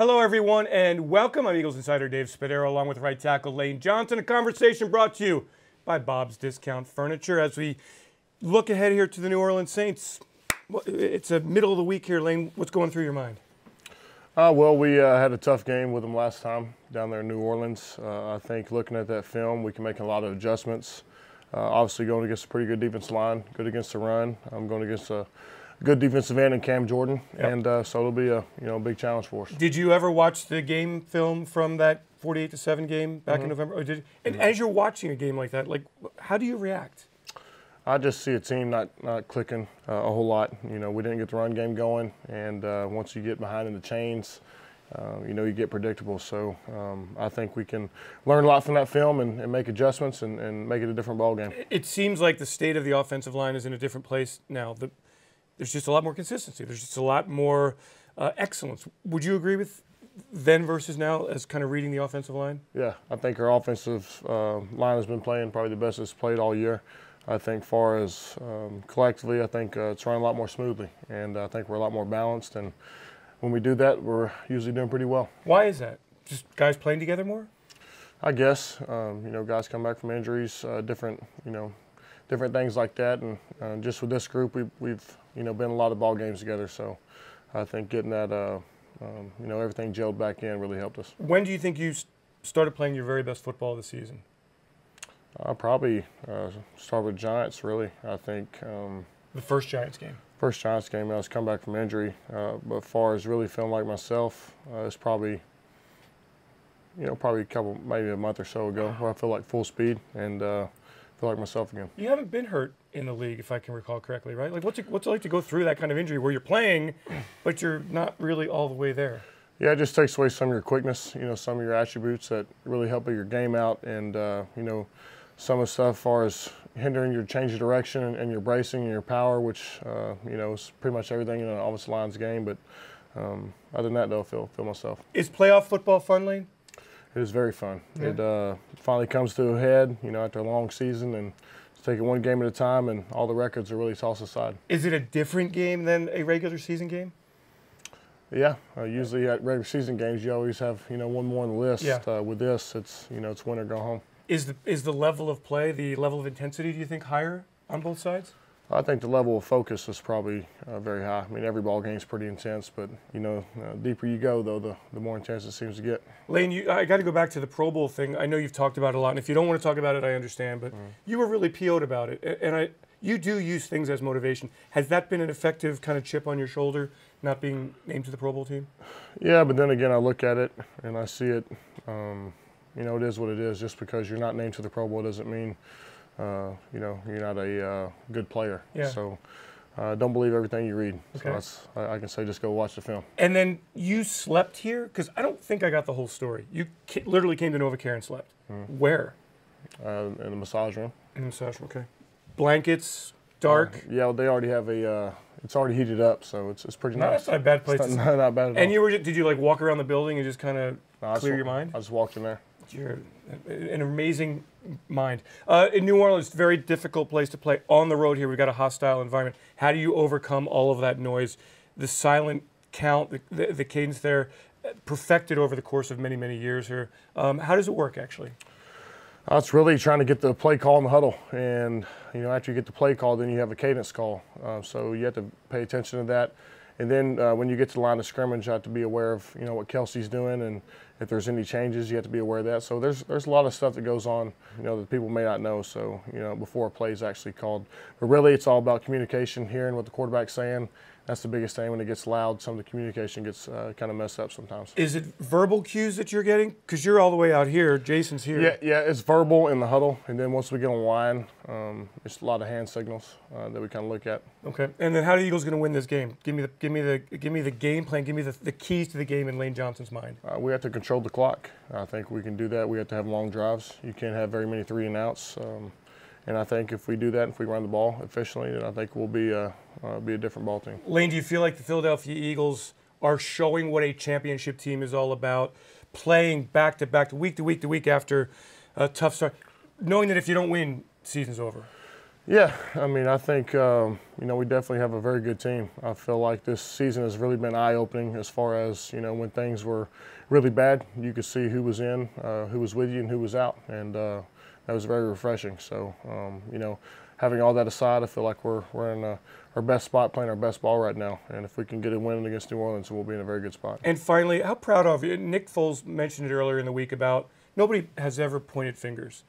Hello, everyone, and welcome. I'm Eagles insider Dave Spadaro, along with right tackle Lane Johnson. A conversation brought to you by Bob's Discount Furniture. As we look ahead here to the New Orleans Saints, it's a middle of the week here, Lane. What's going through your mind? Well, we had a tough game with them last time down there in New Orleans. I think looking at that film, we can make a lot of adjustments. Obviously, going against a pretty good defensive line, good against the run. I'm going against a good defensive end in Cam Jordan, and so it'll be a big challenge for us. Did you ever watch the game film from that 48-7 game back in November? Or and as you're watching a game like that, how do you react? I just see a team not clicking a whole lot. We didn't get the run game going, and once you get behind in the chains, you get predictable. So I think we can learn a lot from that film and make adjustments and make it a different ball game. It seems like the state of the offensive line is in a different place now. There's just a lot more consistency. There's just a lot more excellence. Would you agree with then versus now as kind of reading the offensive line? Yeah, I think our offensive line has been playing probably the best it's played all year. I think far as collectively, I think it's running a lot more smoothly, and I think we're a lot more balanced. And when we do that, we're usually doing pretty well. Why is that? Just guys playing together more? I guess guys come back from injuries, different things like that, and just with this group, we've been in a lot of ball games together. So I think getting that everything gelled back in really helped us. When do you think you started playing your very best football of the season? I'll probably start with Giants, really. I think the first Giants game. First Giants game, I was come back from injury. But as far as really feeling like myself, it's probably maybe a month or so ago, where I feel like full speed and feel like myself again. You haven't been hurt in the league, if I can recall correctly, right? What's it like to go through that kind of injury where you're playing, but you're not really all the way there? Yeah, it just takes away some of your quickness, some of your attributes that really help your game out, and some of the stuff as far as hindering your change of direction and your bracing and your power, which is pretty much everything in an offensive line's game. But other than that, though, I feel myself. Is playoff football fun, Lane? It is very fun. Yeah. It finally comes to a head, after a long season, and it's taking one game at a time, and all the records are really tossed aside. Is it a different game than a regular season game? Yeah, usually at regular season games, you always have one more on the list. Yeah. With this, it's it's win or go home. Is the level of play, the level of intensity, do you think, higher on both sides? I think the level of focus is probably very high. I mean, every ball game is pretty intense, but deeper you go, though, the more intense it seems to get. Lane, I got to go back to the Pro Bowl thing. I know you've talked about it a lot, and if you don't want to talk about it, I understand. But you were really PO'd about it, and you do use things as motivation. Has that been an effective kind of chip on your shoulder, not being named to the Pro Bowl team? Yeah, but then again, I look at it and I see it. It is what it is. Just because you're not named to the Pro Bowl doesn't mean you're not a good player. Yeah. So don't believe everything you read. Okay. So I can say just go watch the film. And then you slept here? Because I don't think I got the whole story. You literally came to Novacare and slept. Where? In the massage room. In the massage room, okay. Blankets, dark? Yeah, they already have it's already heated up, so it's pretty nice. That's not a bad place. It's not bad at all. And did you walk around the building and just kind of clear your mind? I just walked in there. You're an amazing mind. In New Orleans, it's a very difficult place to play. On the road here, we've got a hostile environment. How do you overcome all of that noise? The silent count, the cadence there, perfected over the course of many, many years here. How does it work, actually? It's really trying to get the play call in the huddle. And, after you get the play call, then you have a cadence call. So you have to pay attention to that. And then when you get to the line of scrimmage, you have to be aware of, what Kelsey's doing, and if there's any changes, you have to be aware of that. So there's a lot of stuff that goes on, that people may not know. So, before a play is actually called. But really, it's all about communication, hearing what the quarterback's saying. That's the biggest thing. When it gets loud, some of the communication gets kind of messed up sometimes. Is it verbal cues that you're getting? Because you're all the way out here. Jason's here. Yeah, it's verbal in the huddle. And then once we get on line, it's a lot of hand signals that we kind of look at. Okay. And then how are the Eagles going to win this game? Give me the game plan. Give me the keys to the game in Lane Johnson's mind. We have to control the clock. I think we can do that. We have to have long drives. You can't have very many 3 and outs. And I think if we do that, if we run the ball efficiently, then I think we'll be a different ball team. Lane, do you feel like the Philadelphia Eagles are showing what a championship team is all about, playing back to back, week to week after a tough start, knowing that if you don't win, season's over? Yeah, I mean, I think we definitely have a very good team. I feel like this season has really been eye-opening as far as when things were really bad, you could see who was in, who was with you, and who was out, and that was very refreshing. So, having all that aside, I feel like we're in our best spot, playing our best ball right now. And if we can get a win against New Orleans, we'll be in a very good spot. And finally, how proud of you? Nick Foles mentioned it earlier in the week about nobody has ever pointed fingers.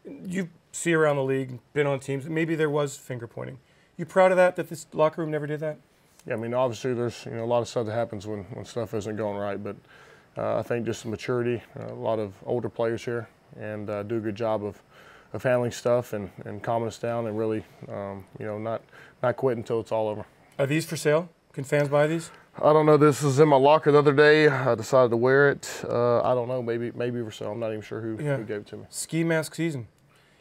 You see around the league, been on teams, maybe there was finger pointing. You proud of that this locker room never did that? Yeah, I mean, obviously there's a lot of stuff that happens when stuff isn't going right, but I think just maturity, a lot of older players here, and do a good job of handling stuff and calming us down and really, not quitting until it's all over. Are these for sale? Can fans buy these? I don't know. This was in my locker the other day. I decided to wear it. I don't know. Maybe for sale. I'm not even sure who gave it to me. Ski mask season.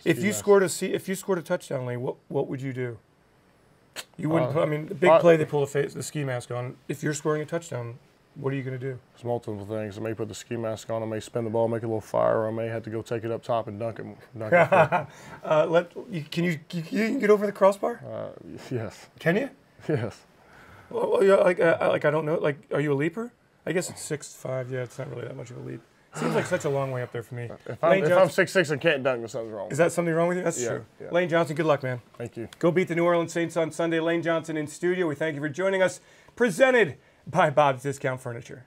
If you scored a touchdown, Lane, what would you do? You wouldn't. The big play they pull the ski mask on. If you're scoring a touchdown, what are you going to do? There's multiple things. I may put the ski mask on. I may spin the ball, make a little fire, or I may have to go take it up top and dunk it. Can you get over the crossbar? Yes. Can you? Yes. Well, yeah, I don't know. Like, are you a leaper? I guess it's 6'5". Yeah, it's not really that much of a leap. Seems like such a long way up there for me. If I'm 6'6" and can't dunk, there's something wrong. Is that something wrong with you? That's true. Yeah. Lane Johnson, good luck, man. Thank you. Go beat the New Orleans Saints on Sunday. Lane Johnson in studio. We thank you for joining us. Presented by Bob's Discount Furniture.